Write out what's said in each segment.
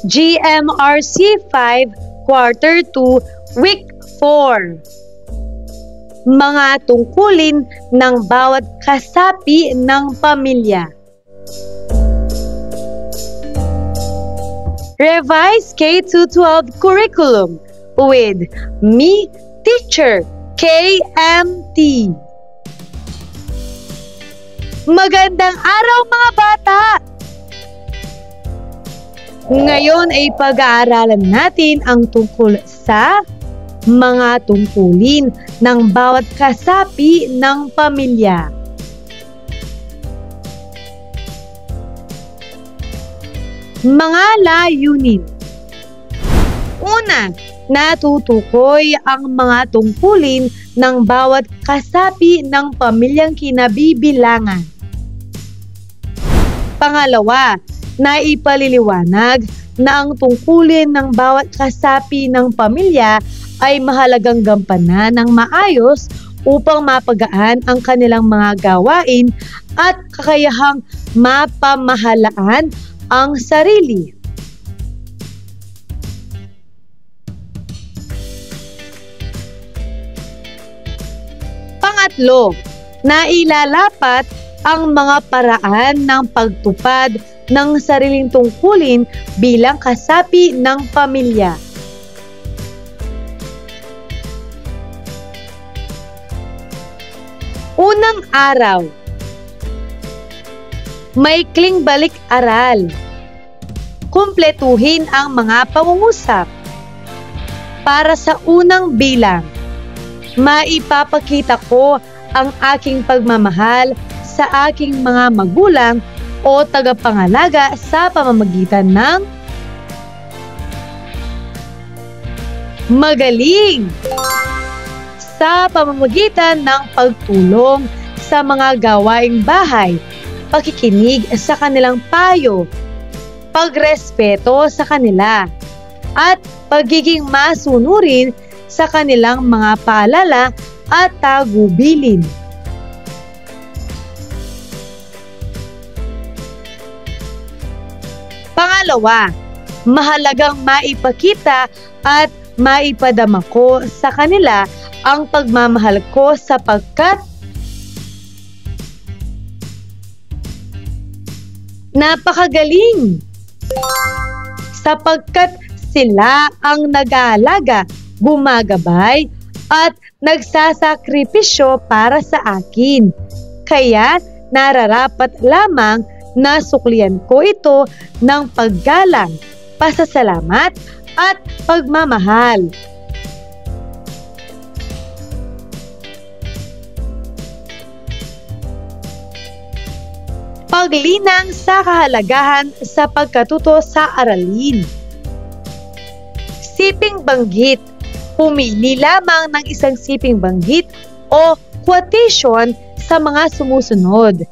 GMRC 5, Quarter 2, Week 4. Mga tungkulin ng bawat kasapi ng pamilya. Revised K-12 curriculum with me, Teacher KMT. Magandang araw mga bata! Ngayon ay pag-aaralan natin ang tungkol sa mga tungkulin ng bawat kasapi ng pamilya. Mga layunin. Una, natutukoy ang mga tungkulin ng bawat kasapi ng pamilyang kinabibilangan. Pangalawa, naipaliliwanag na ang tungkulin ng bawat kasapi ng pamilya ay mahalagang gampanan ng maayos upang mapagaan ang kanilang mga gawain at kakayahang mapamahalaan ang sarili. Pangatlo, nailalapat ang mga paraan ng pagtupad ng sariling tungkulin bilang kasapi ng pamilya. Unang araw, maikling balik-aral. Kumpletuhin ang mga pangungusap. Para sa unang bilang, maipapakita ko ang aking pagmamahal sa aking mga magulang o tagapangalaga sa pamamagitan ng magaling, sa pamamagitan ng pagtulong sa mga gawaing bahay, pakikinig sa kanilang payo, pagrespeto sa kanila, at pagiging masunurin sa kanilang mga paalala at tagubilin. Pangalawa, mahalagang maipakita at maipadama ko sa kanila ang pagmamahal ko sapagkat napakagaling. Sapagkat sila ang nag-aalaga, gumagabay at nagsasakripisyo para sa akin. Kaya nararapat lamang na suklian ko ito ng paggalang, pasasalamat at pagmamahal. Paglinang sa kahalagahan sa pagkatuto sa aralin. Siping banggit. Pumili lamang ng isang siping banggit o quotation sa mga sumusunod.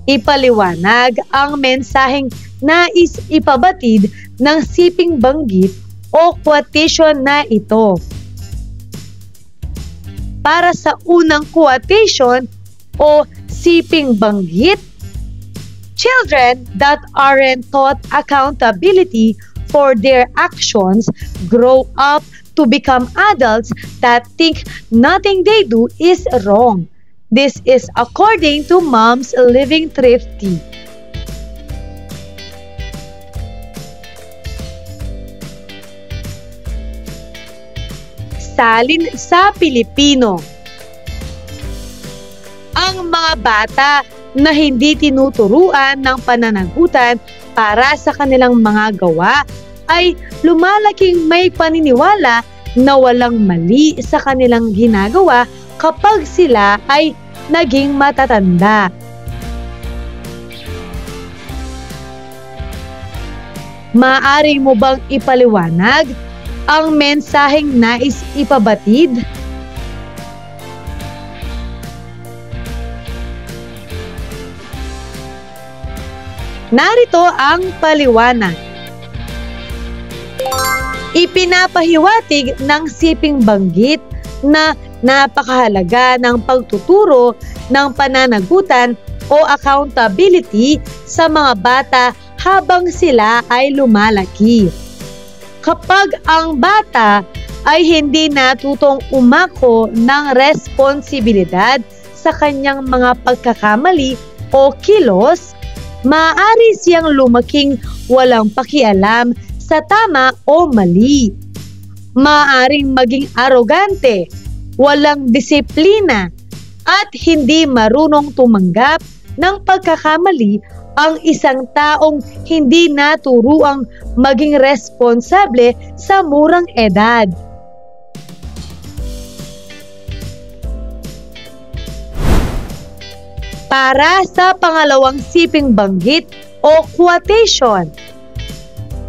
Ipaliwanag ang mensaheng nais ipabatid ng siping banggit o quotation na ito. Para sa unang quotation o siping banggit, children that aren't taught accountability for their actions grow up to become adults that think nothing they do is wrong. This is according to Moms Living Thrifty. Salin sa Pilipino. Ang mga bata na hindi tinuturuan ng pananagutan para sa kanilang mga gawa ay lumalaking may paniniwala na walang mali sa kanilang ginagawa kapag sila ay naging matatanda. Maaari mo bang ipaliwanag ang mensaheng nais ipabatid? Narito ang paliwanag. Ipinapahiwatig ng siping banggit na napakahalaga ng pagtuturo ng pananagutan o accountability sa mga bata habang sila ay lumalaki. Kapag ang bata ay hindi natutong umako ng responsibilidad sa kanyang mga pagkakamali o kilos, maaari siyang lumaking walang pakialam sa tama o mali. Maaaring maging arogante, walang disiplina, at hindi marunong tumanggap ng pagkakamali ang isang taong hindi naturuang maging responsable sa murang edad. Para sa pangalawang siping banggit o quotation,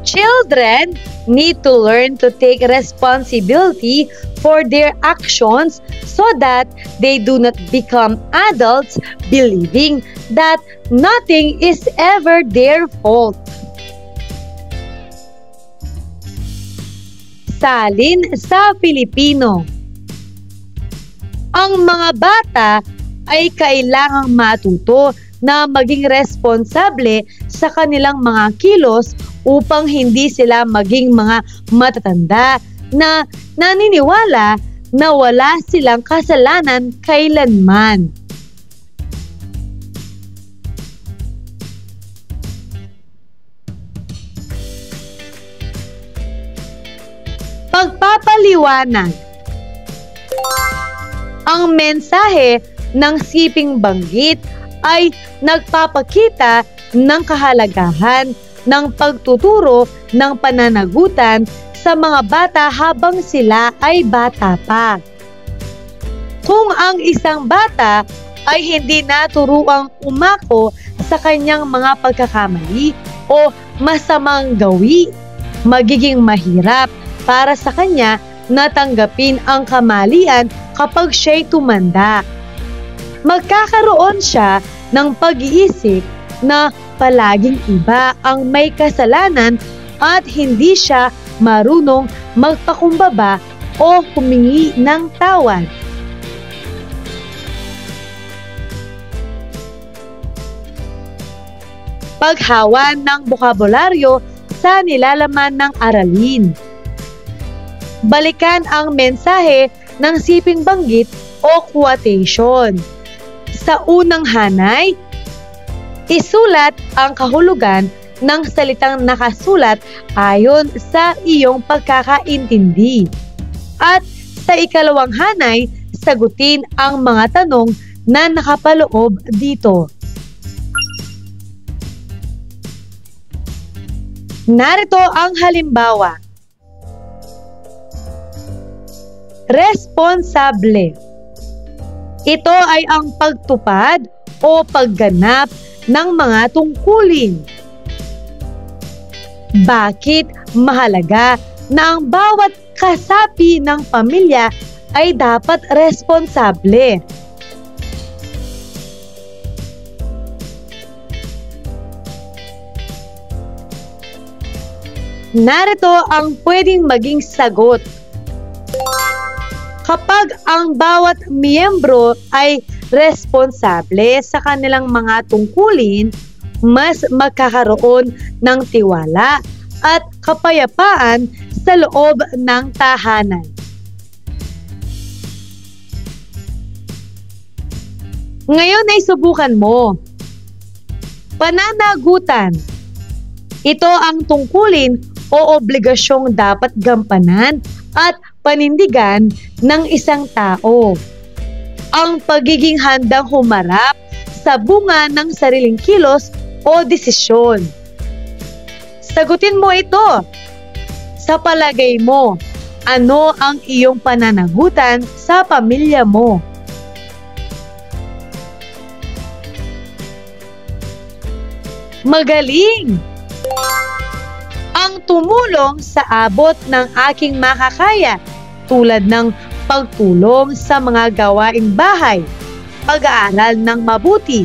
children need to learn to take responsibility for their actions so that they do not become adults believing that nothing is ever their fault. Salin sa Filipino. Ang mga bata ay kailangang matuto na maging responsable sa kanilang mga kilos upang hindi sila maging mga matatanda na naniniwala na wala silang kasalanan kailanman. Pagpapaliwanag. Ang mensahe ng siping banggit ay nagpapakita ng kahalagahan ng pagtuturo ng pananagutan sa mga bata habang sila ay bata pa. Kung ang isang bata ay hindi naturuang umako sa kanyang mga pagkakamali o masamang gawi, magiging mahirap para sa kanya na tanggapin ang kamalian kapag siya'y tumanda. Magkakaroon siya ng pag-iisip na palaging iba ang may kasalanan at hindi siya marunong magpakumbaba o humingi ng tawad. Paghawa ng bokabularyo sa nilalaman ng aralin. Balikan ang mensahe ng siping banggit o quotation. Sa unang hanay, isulat ang kahulugan ng salitang nakasulat ayon sa iyong pagkakaintindi. At sa ikalawang hanay, sagutin ang mga tanong na nakapaloob dito. Narito ang halimbawa. Responsable. Ito ay ang pagtupad o pagganap ng mga tungkulin. Bakit mahalaga na ang bawat kasapi ng pamilya ay dapat responsable? Narito ang pwedeng maging sagot. Kapag ang bawat miyembro ay responsable sa kanilang mga tungkulin, mas magkakaroon ng tiwala at kapayapaan sa loob ng tahanan. Ngayon ay subukan mo. Pananagutan. Ito ang tungkulin o obligasyong dapat gampanan at panindigan ng isang tao. Ang pagiging handang humarap sa bunga ng sariling kilos o desisyon. Sagutin mo ito. Sa palagay mo, ano ang iyong pananagutan sa pamilya mo? Magaling! Ang tumulong sa abot ng aking makakaya tulad ng pagtulong sa mga gawaing bahay, pag-aaral ng mabuti,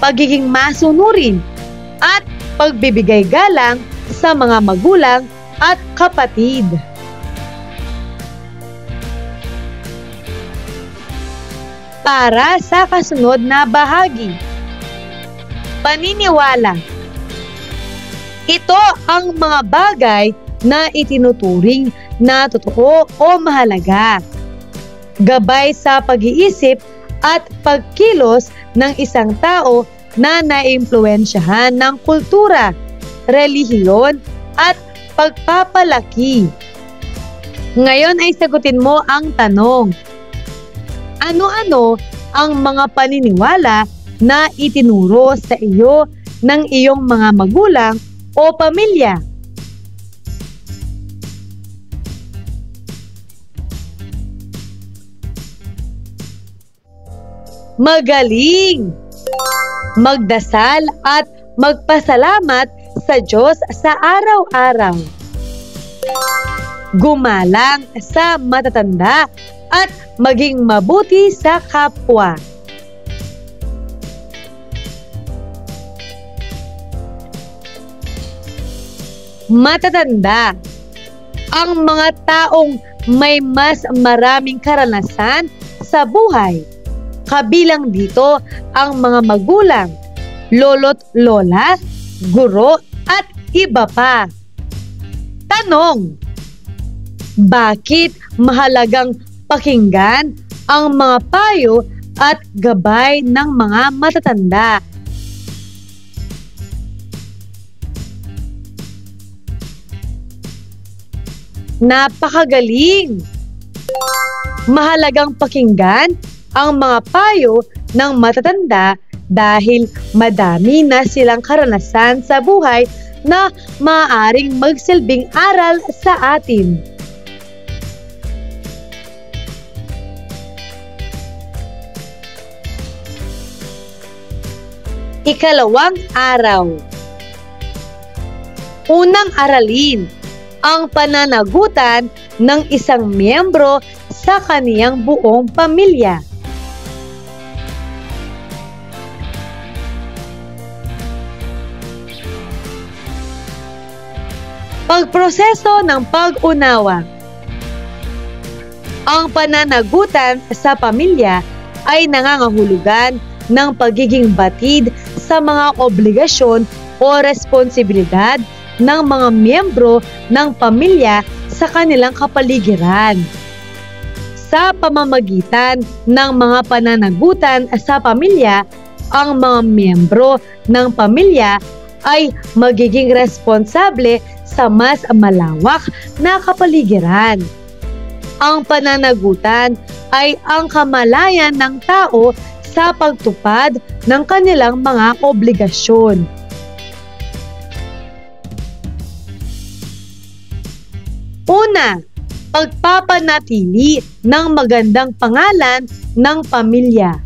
pagiging masunurin, at pagbibigay galang sa mga magulang at kapatid. Para sa kasunod na bahagi. Paniniwala. Ito ang mga bagay na itinuturing na totoo o mahalaga. Gabay sa pag-iisip at pagkilos ng isang tao na naimpluwensyahan ng kultura, relihiyon at pagpapalaki. Ngayon ay sagutin mo ang tanong. Ano-ano ang mga paniniwala na itinuro sa iyo ng iyong mga magulang o pamilya? Magaling! Magdasal at magpasalamat sa Diyos sa araw-araw. Gumalang sa matatanda at maging mabuti sa kapwa. Matatanda. Ang mga taong may mas maraming karanasan sa buhay. Kabilang dito ang mga magulang, lolo't lola, guro at iba pa. Tanong: bakit mahalagang pakinggan ang mga payo at gabay ng mga matatanda? Napakagaling! Mahalagang pakinggan ang mga payo ng matatanda dahil madami na silang karanasan sa buhay na maaaring magsilbing aral sa atin. Ikalawang araw. Unang aralin ang pananagutan ng isang miyembro sa kaniyang buong pamilya. Pagproseso ng pag-unawa. Ang pananagutan sa pamilya ay nangangahulugan ng pagiging batid sa mga obligasyon o responsibilidad ng mga miyembro ng pamilya sa kanilang kapaligiran. Sa pamamagitan ng mga pananagutan sa pamilya, ang mga miyembro ng pamilya ay magiging responsable sa mas malawak na kapaligiran. Ang pananagutan ay ang kamalayan ng tao sa pagtupad ng kanilang mga obligasyon. Una, pagpapanatili ng magandang pangalan ng pamilya.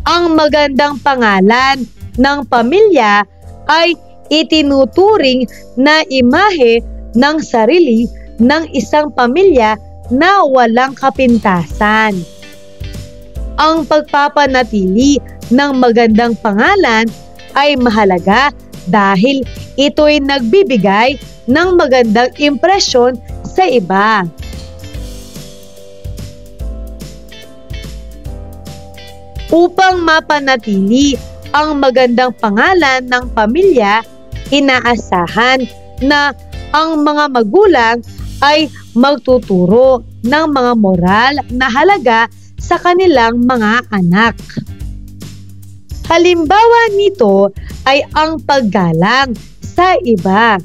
Ang magandang pangalan ng pamilya ay itinuturing na imahe ng sarili ng isang pamilya na walang kapintasan. Ang pagpapanatili ng magandang pangalan ay mahalaga dahil ito'y nagbibigay ng magandang impresyon sa iba. Upang mapanatili ang magandang pangalan ng pamilya, inaasahan na ang mga magulang ay magtuturo ng mga moral na halaga sa kanilang mga anak. Halimbawa nito ay ang paggalang sa iba,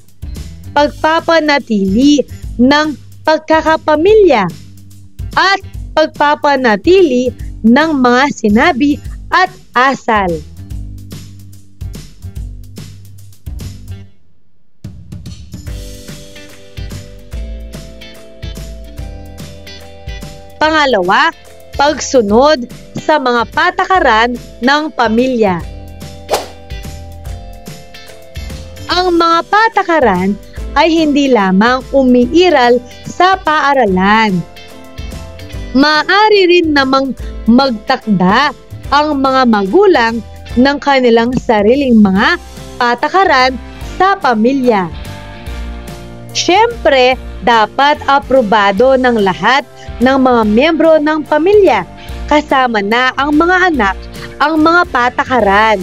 pagpapanatili ng pagkakapamilya, at pagpapanatili ng mga sinabi at asal. Pangalawa, pagsunod sa mga patakaran ng pamilya. Ang mga patakaran ay hindi lamang umiiral sa paaralan. Maaari rin namang magtakda ang mga magulang ng kanilang sariling mga patakaran sa pamilya. Siyempre, dapat aprobado ng lahat ng mga miyembro ng pamilya, kasama na ang mga anak, ang mga patakaran.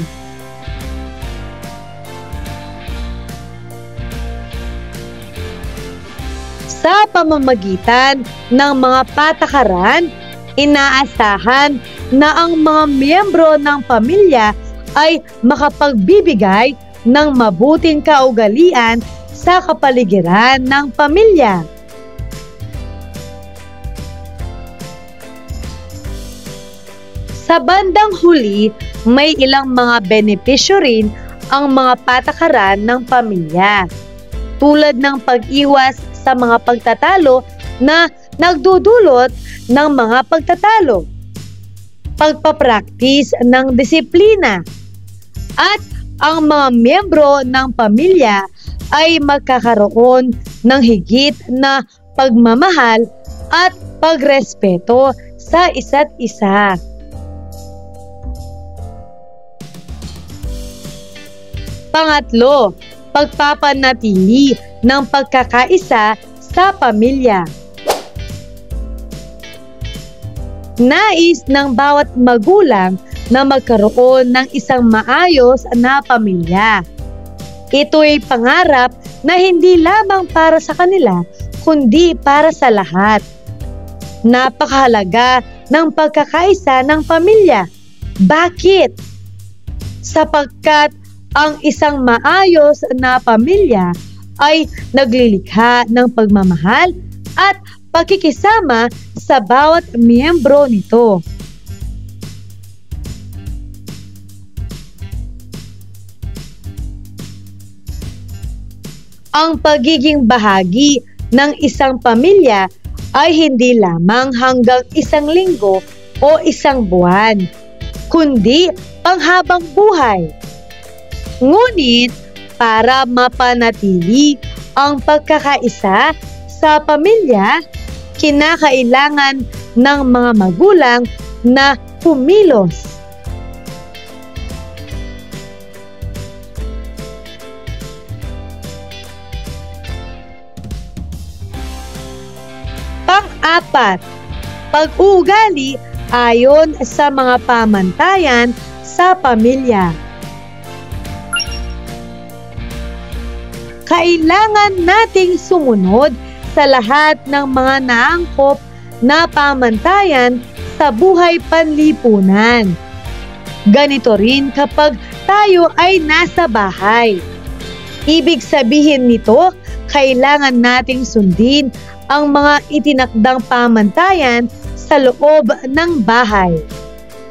Sa pamamagitan ng mga patakaran, inaasahan na ang mga miyembro ng pamilya ay makapagbibigay ng mabuting kaugalian sa kapaligiran ng pamilya. Sa bandang huli, may ilang mga benepisyo rin ang mga patakaran ng pamilya, tulad ng pag-iwas sa mga pagtatalo na nagdudulot ng mga pagtatalo, pagpapraktis ng disiplina, at ang mga miyembro ng pamilya ay magkakaroon ng higit na pagmamahal at pagrespeto sa isa't isa. Pangatlo, pagpapanatili ng pagkakaisa sa pamilya. Nais ng bawat magulang na magkaroon ng isang maayos na pamilya. Ito'y pangarap na hindi lamang para sa kanila, kundi para sa lahat. Napakahalaga ng pagkakaisa ng pamilya. Bakit? Sapagkat ang isang maayos na pamilya ay naglilikha ng pagmamahal at pakikisama sa bawat miyembro nito. Ang pagiging bahagi ng isang pamilya ay hindi lamang hanggang isang linggo o isang buwan, kundi panghabang buhay. Ngunit para mapanatili ang pagkakaisa sa pamilya, kinakailangan ng mga magulang na kumilos. Pang-apat, pag-uugali ayon sa mga pamantayan sa pamilya. Kailangan nating sumunod sa lahat ng mga naangkop na pamantayan sa buhay panlipunan. Ganito rin kapag tayo ay nasa bahay. Ibig sabihin nito, kailangan nating sundin ang mga itinakdang pamantayan sa loob ng bahay.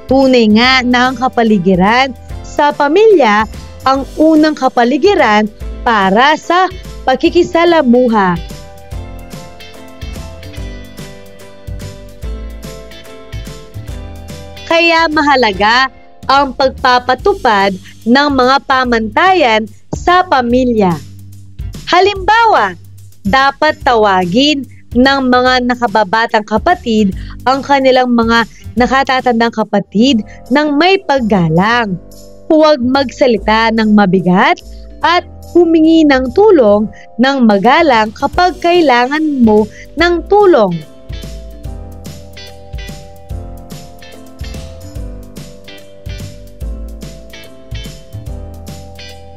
Tunay nga na ang kapaligiran sa pamilya ang unang kapaligiran para sa pakikisalamuha. Kaya mahalaga ang pagpapatupad ng mga pamantayan sa pamilya. Halimbawa, dapat tawagin ng mga nakababatang kapatid ang kanilang mga nakatatandang kapatid ng may paggalang. Huwag magsalita ng mabigat at humingi ng tulong ng magalang kapag kailangan mo ng tulong.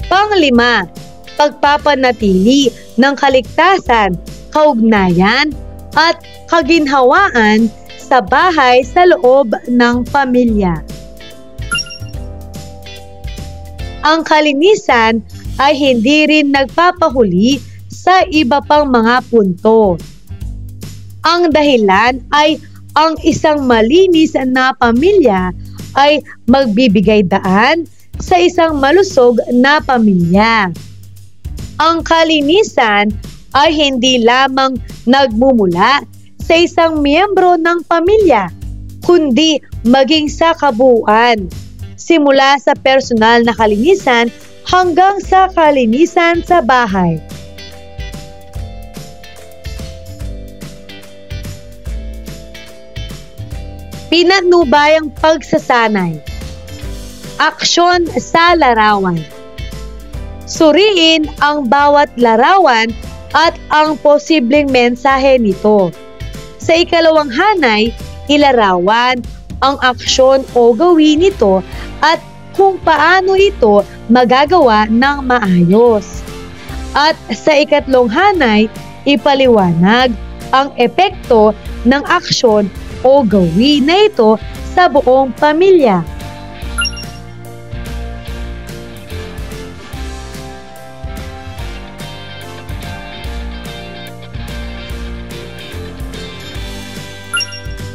Panglima, pagpapanatili ng kaligtasan, kaugnayan at kaginhawaan sa bahay sa loob ng pamilya. Ang kalinisan ay hindi rin nagpapahuli sa iba pang mga punto. Ang dahilan ay ang isang malinis na pamilya ay magbibigay daan sa isang malusog na pamilya. Ang kalinisan ay hindi lamang nagmumula sa isang miyembro ng pamilya, kundi maging sa kabuuan, simula sa personal na kalinisan hanggang sa kalinisan sa bahay. Pinatnubayang pagsasanay. Aksyon sa larawan. Suriin ang bawat larawan at ang posibleng mensahe nito. Sa ikalawang hanay, ilarawan ang aksyon o gawin nito at kung paano ito magagawa ng maayos. At sa ikatlong hanay, Ipaliwanag ang epekto ng aksyon o gawin na ito sa buong pamilya.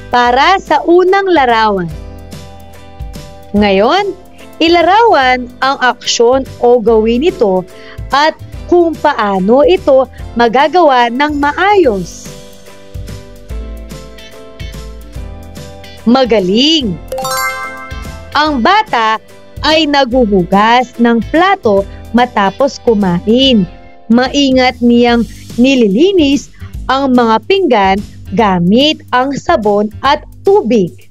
Para sa unang larawan. Ngayon, ilarawan ang aksyon o gawin nito at kung paano ito magagawa ng maayos. Magaling! Ang bata ay naghuhugas ng plato matapos kumain. Maingat niyang nililinis ang mga pinggan gamit ang sabon at tubig.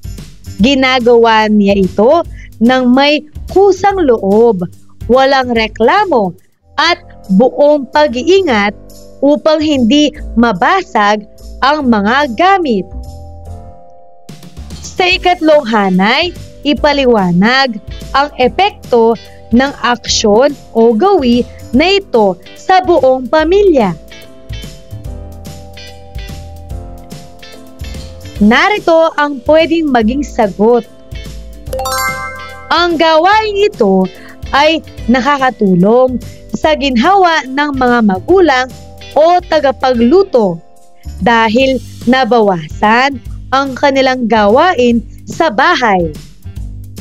Ginagawa niya ito ng may kusang loob, walang reklamo at buong pag-iingat upang hindi mabasag ang mga gamit. Sa ikatlong hanay, ipaliwanag ang epekto ng aksyon o gawi na ito sa buong pamilya. Narito ang pwedeng maging sagot. Ang gawain ito ay nakakatulong sa ginhawa ng mga magulang o tagapagluto dahil nabawasan ang kanilang gawain sa bahay.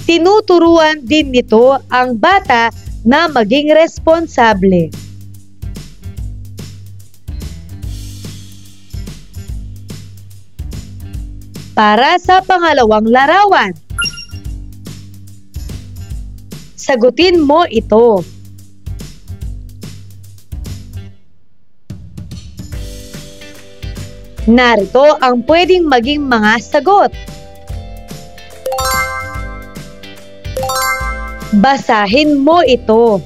Tinuturuan din nito ang bata na maging responsable. Para sa pangalawang larawan. Sagutin mo ito. Narito ang pwedeng maging mga sagot. Basahin mo ito.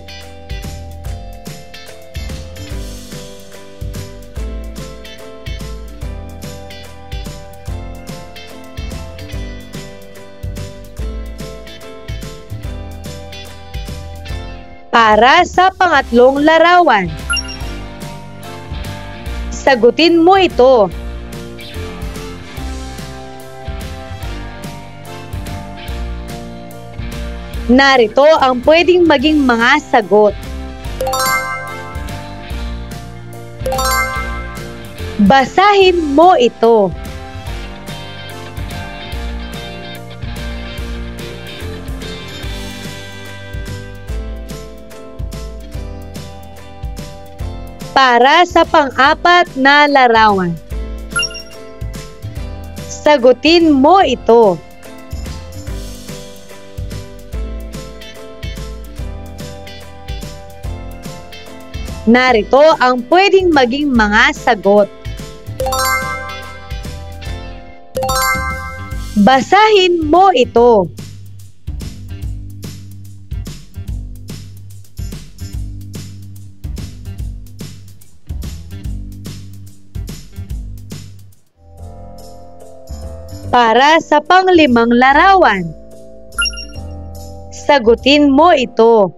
Para sa pangatlong larawan. Sagutin mo ito. Narito ang pwedeng maging mga sagot. Basahin mo ito. Para sa pang-apat na larawan. Sagutin mo ito. Narito ang pwedeng maging mga sagot. Basahin mo ito. Para sa panglimang larawan. Sagutin mo ito.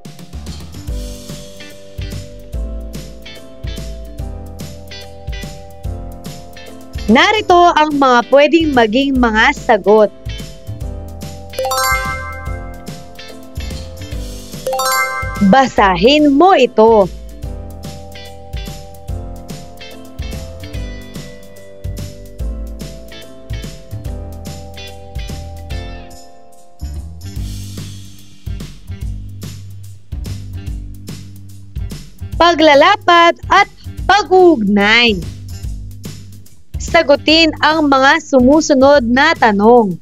Narito ang mga pwedeng maging mga sagot. Basahin mo ito. Paglalapat at pag-uugnay. Sagutin ang mga sumusunod na tanong.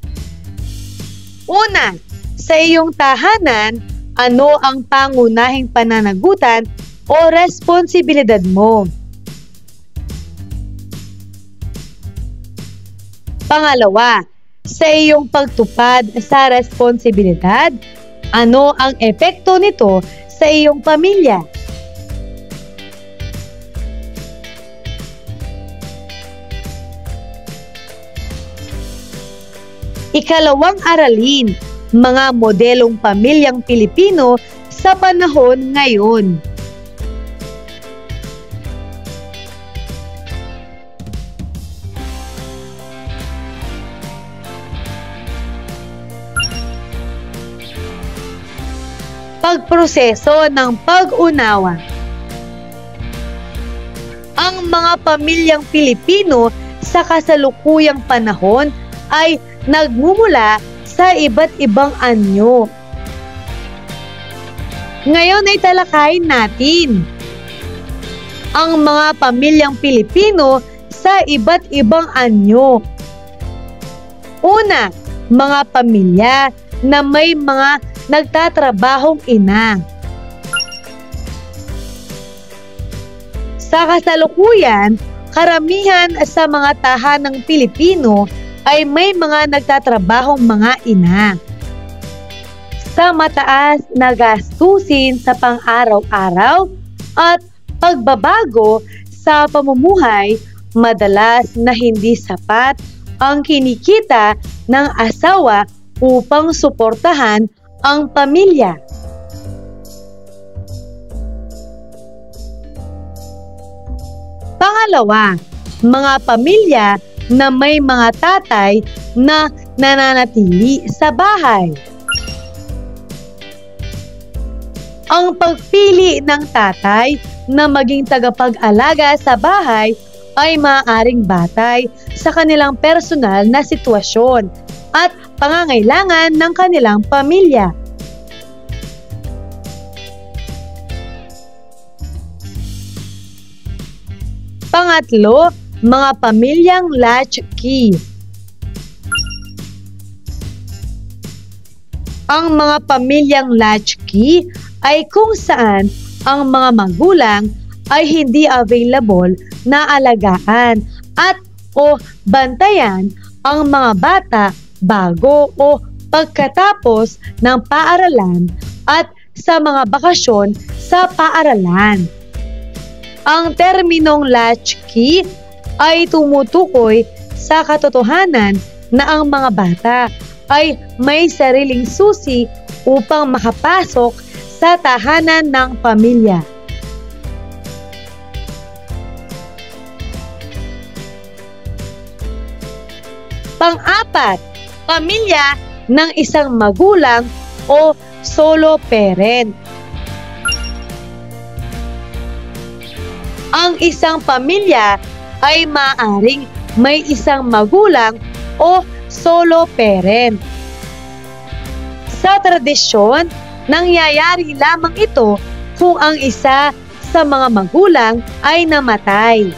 Una, sa iyong tahanan, ano ang pangunahing pananagutan o responsibilidad mo? Pangalawa, sa iyong pagtupad sa responsibilidad, ano ang epekto nito sa iyong pamilya? Ikalawang aralin, mga modelong pamilyang Pilipino sa panahon ngayon. Pagproseso ng pag-unawa. Ang mga pamilyang Pilipino sa kasalukuyang panahon ay nagmumula sa iba't ibang anyo. Ngayon ay talakayin natin ang mga pamilyang Pilipino sa iba't ibang anyo. Una, mga pamilya na may mga nagtatrabahong ina. Sa kasalukuyan, karamihan sa mga tahanang Pilipino ay may mga nagtatrabahong mga ina. Sa mataas na gastusin sa pang-araw-araw at pagbabago sa pamumuhay, madalas na hindi sapat ang kinikita ng asawa upang suportahan ang pamilya. Pangalawa, mga pamilya na may mga tatay na nananatili sa bahay. Ang pagpili ng tatay na maging tagapag-alaga sa bahay ay maaaring batay sa kanilang personal na sitwasyon at pangangailangan ng kanilang pamilya. Pangatlo, mga pamilyang latchkey. Ang mga pamilyang latchkey ay kung saan ang mga magulang ay hindi available na alagaan at o bantayan ang mga bata bago o pagkatapos ng paaralan at sa mga bakasyon sa paaralan. Ang terminong latchkey ay tumutukoy sa katotohanan na ang mga bata ay may sariling susi upang makapasok sa tahanan ng pamilya. Pang-apat, pamilya ng isang magulang o solo parent. Ang isang pamilya ay maaaring may isang magulang o solo parent. Sa tradisyon, nangyayari lamang ito kung ang isa sa mga magulang ay namatay.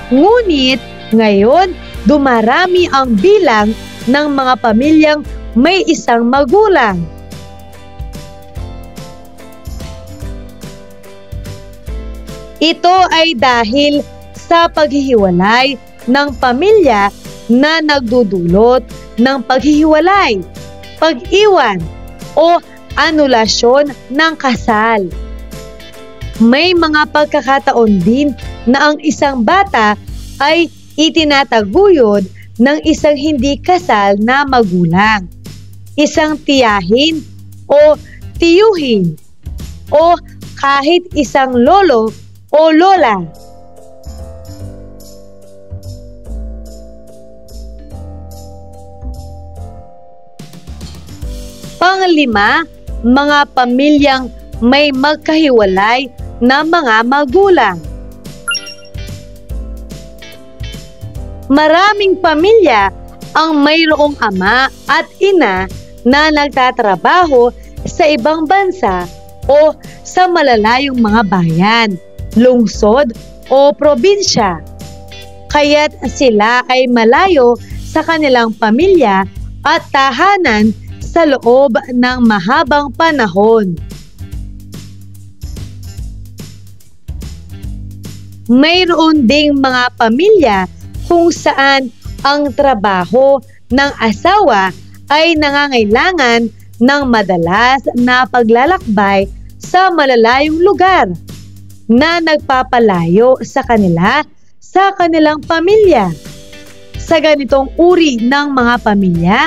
Ngunit ngayon, dumarami ang bilang ng mga pamilyang may isang magulang. Ito ay dahil sa paghihiwalay ng pamilya na nagdudulot ng paghihiwalay, pag-iwan o anulasyon ng kasal. May mga pagkakataon din na ang isang bata ay itinataguyod ng isang hindi kasal na magulang, isang tiyahin o tiyuhin, o kahit isang lolo o lola. Panglima, mga pamilyang may magkahiwalay na mga magulang. Maraming pamilya ang mayroong ama at ina na nagtatrabaho sa ibang bansa o sa malalayong mga bayan, lungsod o probinsya. Kaya't sila ay malayo sa kanilang pamilya at tahanan sa loob ng mahabang panahon. Mayroon ding mga pamilya kung saan ang trabaho ng asawa ay nangangailangan ng madalas na paglalakbay sa malalayong lugar na nagpapalayo sa kanila sa kanilang pamilya. Sa ganitong uri ng mga pamilya,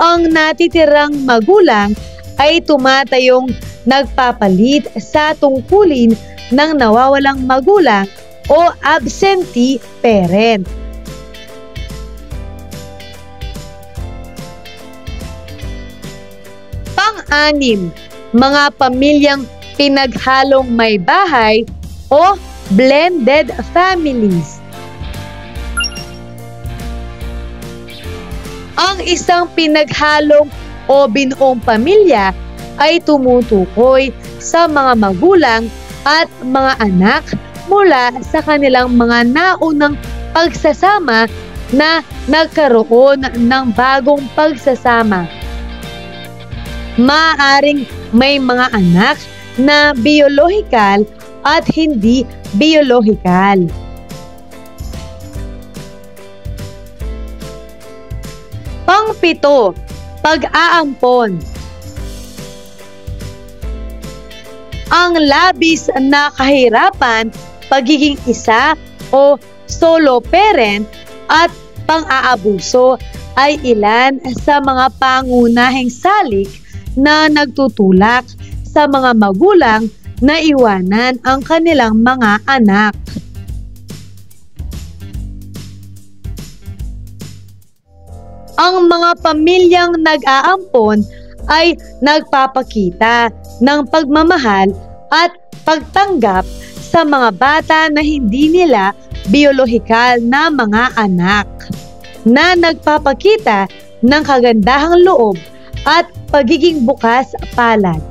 ang natitirang magulang ay tumatayong nagpapalit sa tungkulin ng nawawalang magulang o absentee parent. Pang-anim, mga pamilyang pinaghalong may bahay o blended families. Ang isang pinaghalong o binuong pamilya ay tumutukoy sa mga magulang at mga anak mula sa kanilang mga naunang pagsasama na nagkaroon ng bagong pagsasama. Maaaring may mga anak na biolohikal at hindi biolohikal. Pang-7, pag-aampon. Ang labis na kahirapan, pagiging isa o solo parent at pang-aabuso ay ilan sa mga pangunahing salik na nagtutulak sa mga magulang na iwanan ang kanilang mga anak. Ang mga pamilyang nag-aampon ay nagpapakita ng pagmamahal at pagtanggap sa mga bata na hindi nila biolohikal na mga anak, na nagpapakita ng kagandahang loob at pagiging bukas palad.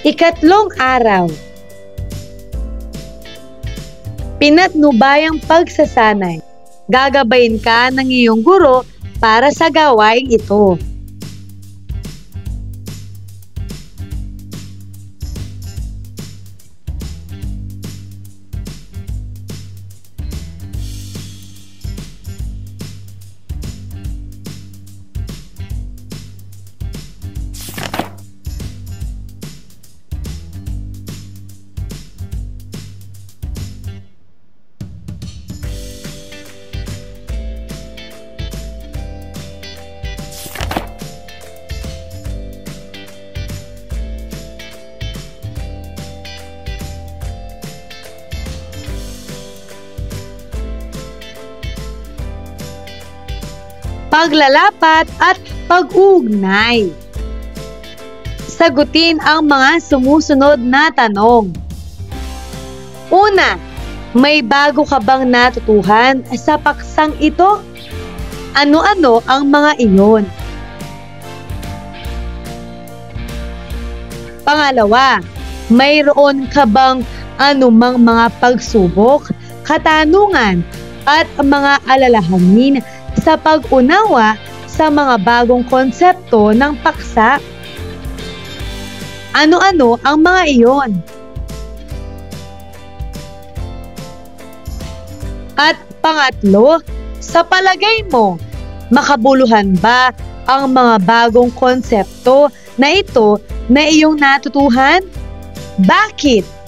Ikatlong araw. Pinatnubayang pagsasanay. Gagabayin ka ng iyong guro para sa gawaing ito. Paglalapat at pag-uugnay. Sagutin ang mga sumusunod na tanong. Una, may bago ka bang natutuhan sa paksang ito? Ano-ano ang mga iyon? Pangalawa, mayroon ka bang anumang mga pagsubok, katanungan at mga alalahanin sa pag-unawa sa mga bagong konsepto ng paksa? Ano-ano ang mga iyon? At pangatlo, sa palagay mo, makabuluhan ba ang mga bagong konsepto na ito na iyong natutuhan? Bakit?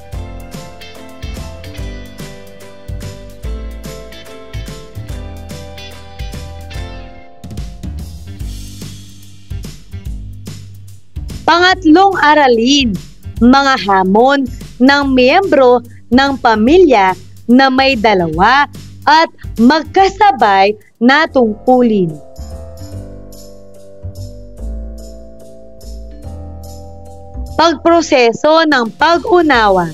Pangatlong aralin, mga hamon ng miyembro ng pamilya na may dalawa at magkasabay na tungkulin. Pagproseso ng pag-unawa.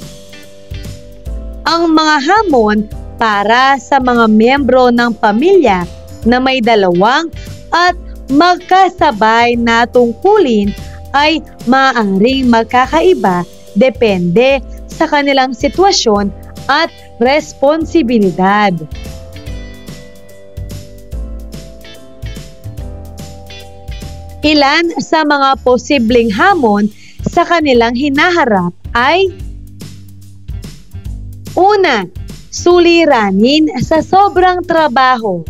Ang mga hamon para sa mga miyembro ng pamilya na may dalawang at magkasabay na tungkulin ay maaaring magkakaiba depende sa kanilang sitwasyon at responsibilidad. Ilan sa mga posibleng hamon sa kanilang hinaharap ay: una, suliranin sa sobrang trabaho.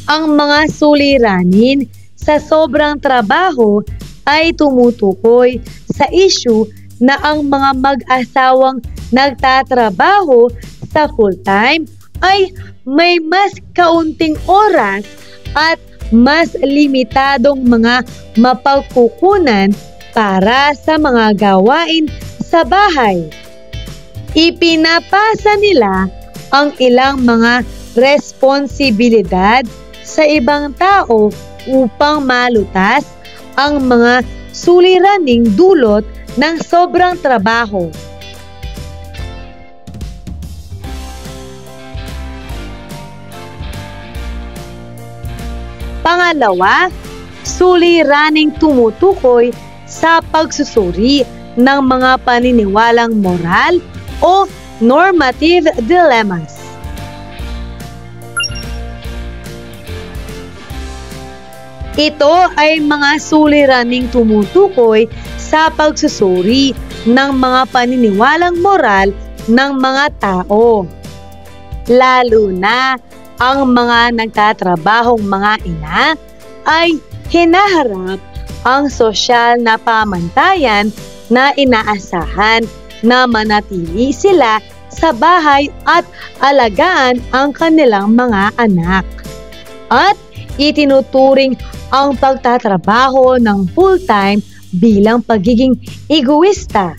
Ang mga suliranin sa sobrang trabaho ay tumutukoy sa issue na ang mga mag-asawang nagtatrabaho sa full-time ay may mas kaunting oras at mas limitadong mga mapagkukunan para sa mga gawain sa bahay. Ipinapasa nila ang ilang mga responsibilidad sa ibang tao upang malutas ang mga suliraning dulot ng sobrang trabaho. Pangalawa, suliraning tumutukoy sa pagsusuri ng mga paniniwalang moral o normative dilemmas. Ito ay mga suliraning tumutukoy sa pagsusuri ng mga paniniwalang moral ng mga tao, lalo na ang mga nagtatrabahong mga ina ay hinaharap ang sosyal na pamantayan na inaasahan na manatili sila sa bahay at alagaan ang kanilang mga anak. At itinuturing ang pagtatrabaho ng full-time bilang pagiging egoista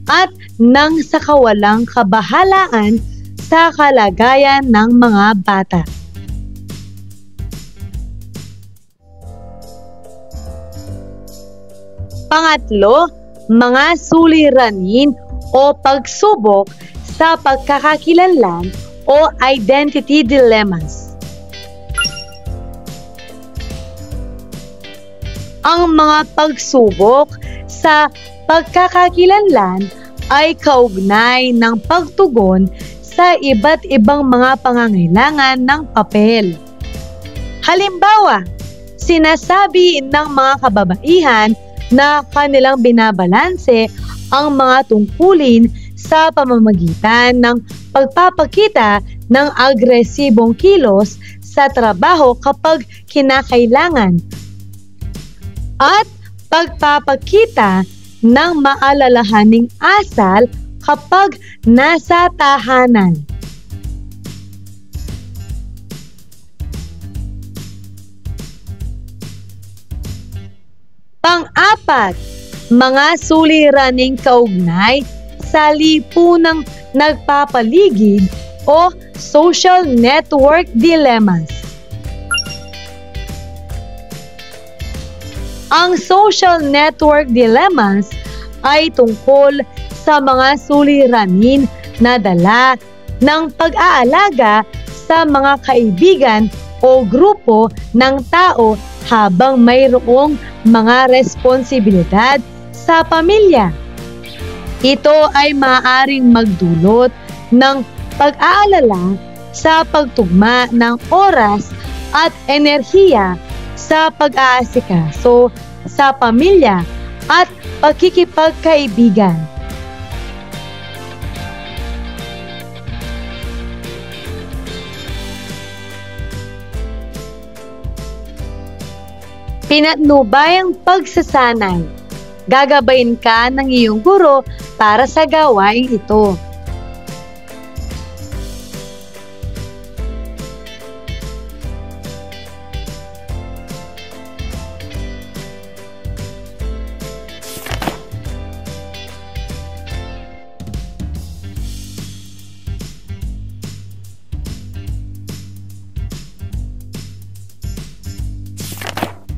at nang sa kawalang kabahalaan sa kalagayan ng mga bata. Pangatlo, mga suliranin o pagsubok sa pagkakakilanlan o identity dilemmas. Ang mga pagsubok sa pagkakakilanlan ay kaugnay ng pagtugon sa iba't ibang mga pangangailangan ng papel. Halimbawa, sinasabi ng mga kababaihan na kanilang binabalanse ang mga tungkulin sa pamamagitan ng pagpapakita ng agresibong kilos sa trabaho kapag kinakailangan at pagpapakita ng maalalahaning asal kapag nasa tahanan. Pang-apat, mga suliraning kaugnay sa lipunang nagpapaligid o social network dilemmas. Ang social network dilemmas ay tungkol sa mga suliranin na dala ng pag-aalaga sa mga kaibigan o grupo ng tao habang mayroong mga responsibilidad sa pamilya. Ito ay maaaring magdulot ng pag-aalala sa pagtugma ng oras at enerhiya sa pag-aasikaso sa pamilya at pakikipagkaibigan. Pinatnubayang pagsasanay. Gagabayin ka ng iyong guro para sa gawain ito.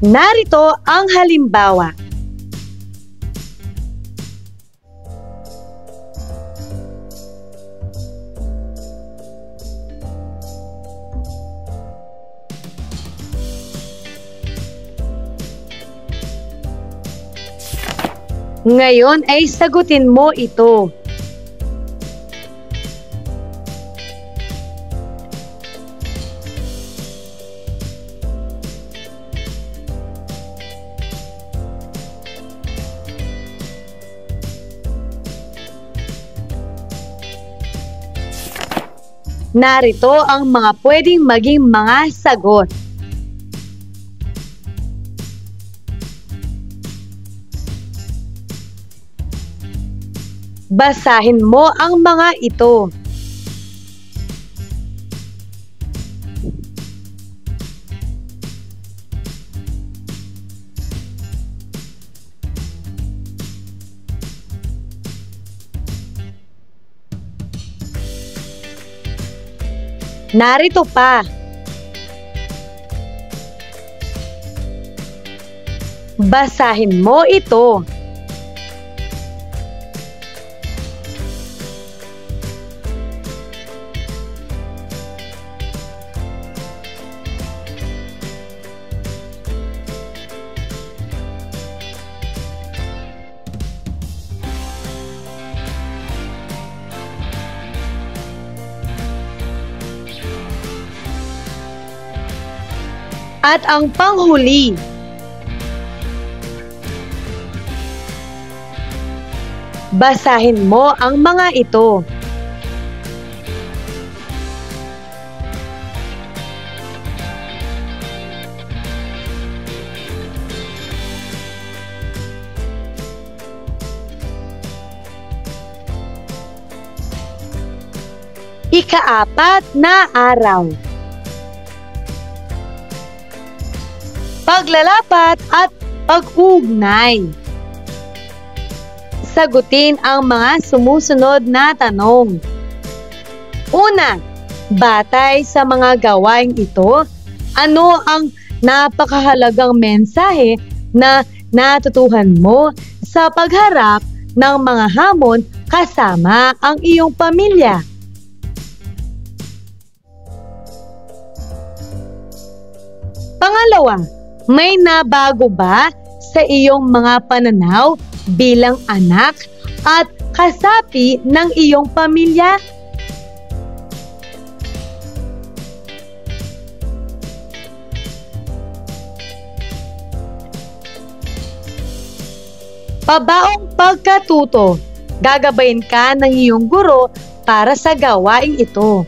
Narito ang halimbawa. Ngayon ay sagutin mo ito. Narito ang mga pwedeng maging mga sagot. Basahin mo ang mga ito. Narito pa. Basahin mo ito. At ang panghuli, basahin mo ang mga ito. Ika-4 na araw. Paglalapat at pag-ugnay. Sagutin ang mga sumusunod na tanong. Una, batay sa mga gawaing ito, ano ang napakahalagang mensahe na natutuhan mo sa pagharap ng mga hamon kasama ang iyong pamilya? Pangalawa, may nabago ba sa iyong mga pananaw bilang anak at kasapi ng iyong pamilya? Pabaong pagkatuto, gagabayin ka ng iyong guro para sa gawaing ito.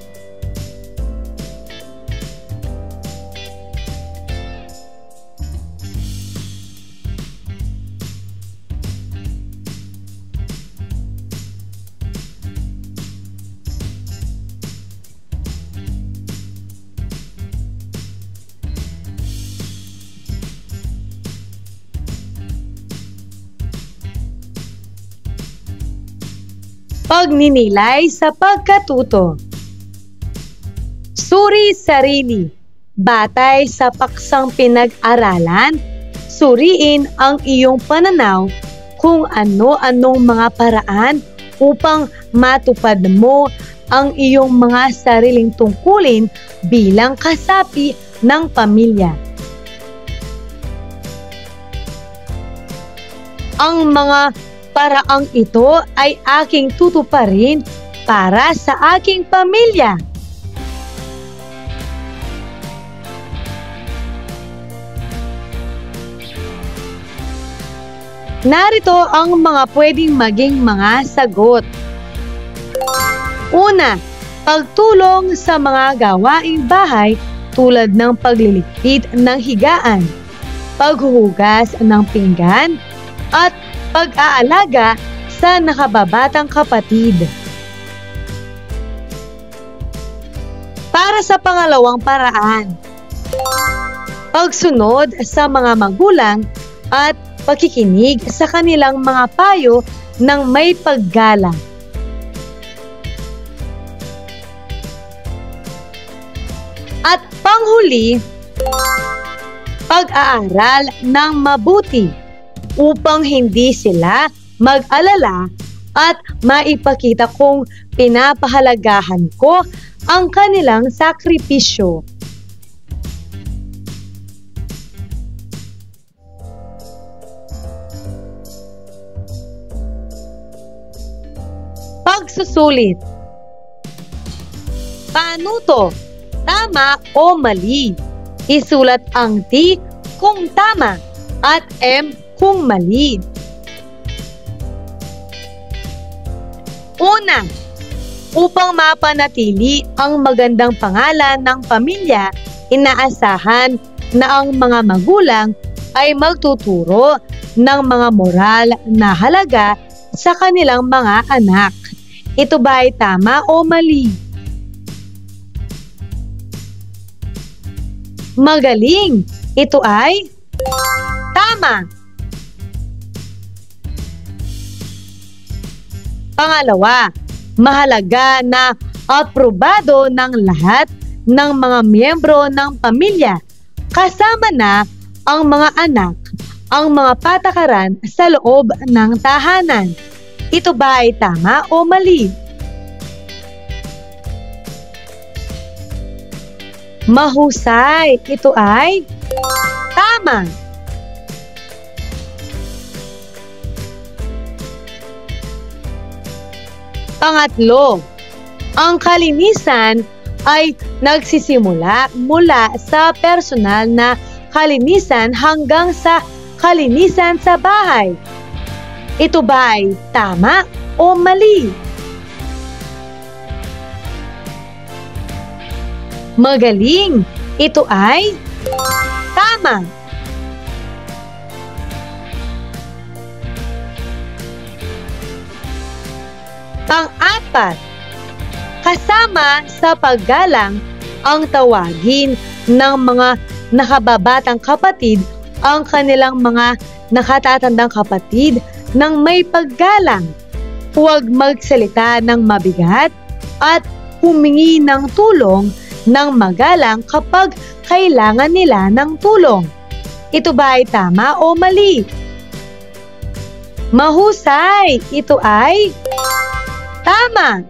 Pagninilay sa pagkatuto. Suri sarili. Batay sa paksang pinag-aralan, suriin ang iyong pananaw kung ano-anong mga paraan upang matupad mo ang iyong mga sariling tungkulin bilang kasapi ng pamilya. Ang mga paraang ito ay aking tutuparin para sa aking pamilya. Narito ang mga pwedeng maging mga sagot. Una, pagtulong sa mga gawaing bahay tulad ng pagliligpit ng higaan, paghuhugas ng pinggan, at pag-aalaga sa nakababatang kapatid. Para sa pangalawang paraan, pagsunod sa mga magulang at pakikinig sa kanilang mga payo ng may paggalang. At panghuli, pag-aaral ng mabuti upang hindi sila mag-alala at maipakita kong pinapahalagahan ko ang kanilang sakripisyo. Pagsusulit. Paano to? Tama o mali? Isulat ang T kung tama at M kung mali. Una, upang mapanatili ang magandang pangalan ng pamilya, inaasahan na ang mga magulang ay magtuturo ng mga moral na halaga sa kanilang mga anak. Ito ba ay tama o mali? Magaling! Ito ay tama! Pangalawa, mahalaga na aprobado ng lahat ng mga miyembro ng pamilya, kasama na ang mga anak, ang mga patakaran sa loob ng tahanan. Ito ba ay tama o mali? Mahusay, ito ay tama. Pangatlo, ang kalinisan ay nagsisimula mula sa personal na kalinisan hanggang sa kalinisan sa bahay. Ito ba ay tama o mali? Magaling! Ito ay tama. Pang-apat, kasama sa paggalang ang tawagin ng mga nakababatang kapatid ang kanilang mga nakatatandang kapatid ng may paggalang. Huwag magsalita ng mabigat at humingi ng tulong ng magalang kapag kailangan nila ng tulong. Ito ba ay tama o mali? Mahusay! Ito ay tama!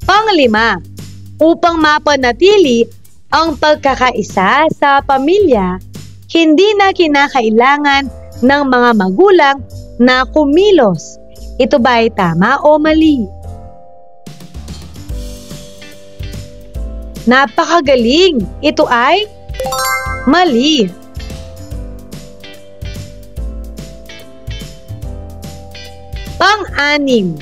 Panglima, upang mapanatili ang pagkakaisa sa pamilya, hindi na kinakailangan ng mga magulang na kumilos. Ito ba ay tama o mali? Napakagaling! Ito ay mali. Pang-anim,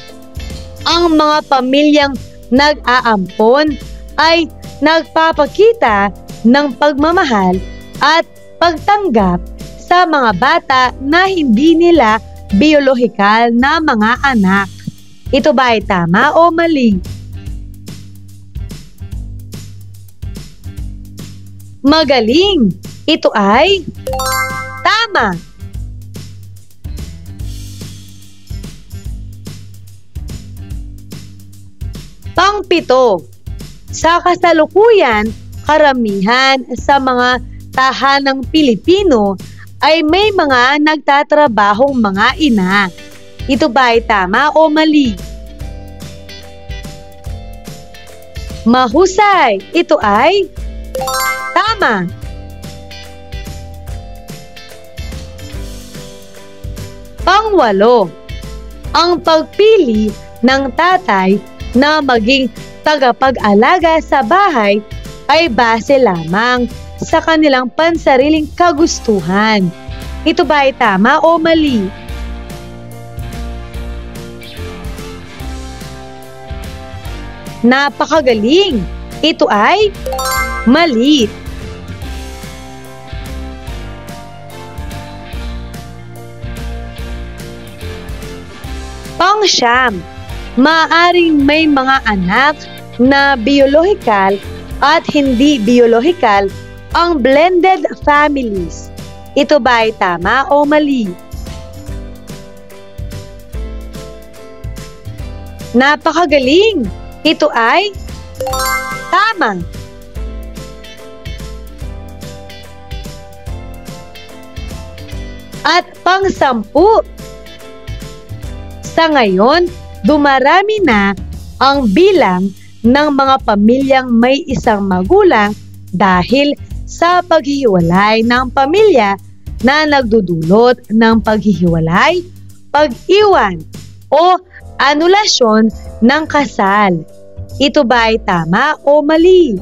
ang mga pamilyang nag-aampon ay nagpapakita ng pagmamahal at pagtanggap sa mga bata na hindi nila biolohikal na mga anak. Ito ba ay tama o mali? Magaling! Ito ay tama! Pang-pito, sa kasalukuyan, karamihan sa mga tahanang Pilipino ay may mga nagtatrabahong mga ina. Ito ba ay tama o mali? Mahusay! Ito ay tama! Pang-walo, ang pagpili ng tatay na maging tagapag-alaga sa bahay ay base lamang sa kanilang pansariling kagustuhan. Ito ba ay tama o mali? Napakagaling! Ito ay mali. Pang-siyam, maaaring may mga anak na biolohikal at hindi biolohikal ang blended families. Ito ba ay tama o mali? Napakagaling! Ito ay tama. At pang-sampu, sa ngayon, dumarami na ang bilang ng mga pamilyang may isang magulang dahil sa paghihiwalay ng pamilya na nagdudulot ng paghihiwalay, pag-iwan o anulasyon ng kasal. Ito ba ay tama o mali?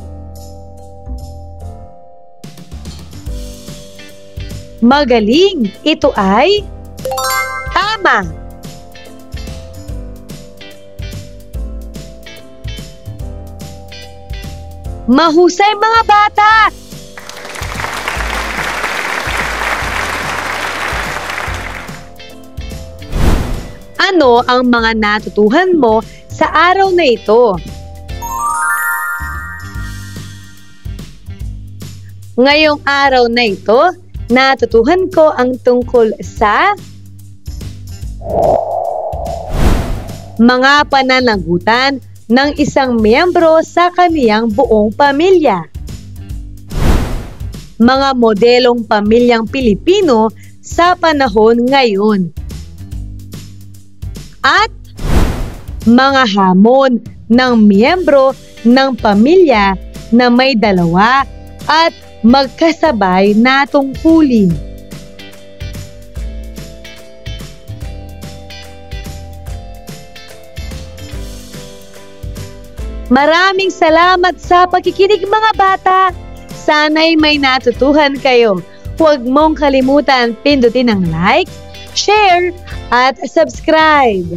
Magaling! Ito ay tama! Mahusay mga bata! Ano ang mga natutuhan mo sa araw na ito? Ngayong araw na ito, natutuhan ko ang tungkol sa mga pananagutan ng isang miyembro sa kaniyang buong pamilya. Mga modelong pamilyang Pilipino sa panahon ngayon. At mga hamon ng miyembro ng pamilya na may dalawa at magkasabay na tungkulin. Maraming salamat sa pakikinig mga bata. Sana'y may natutuhan kayo. Huwag mong kalimutan pindutin ang like, share, at subscribe.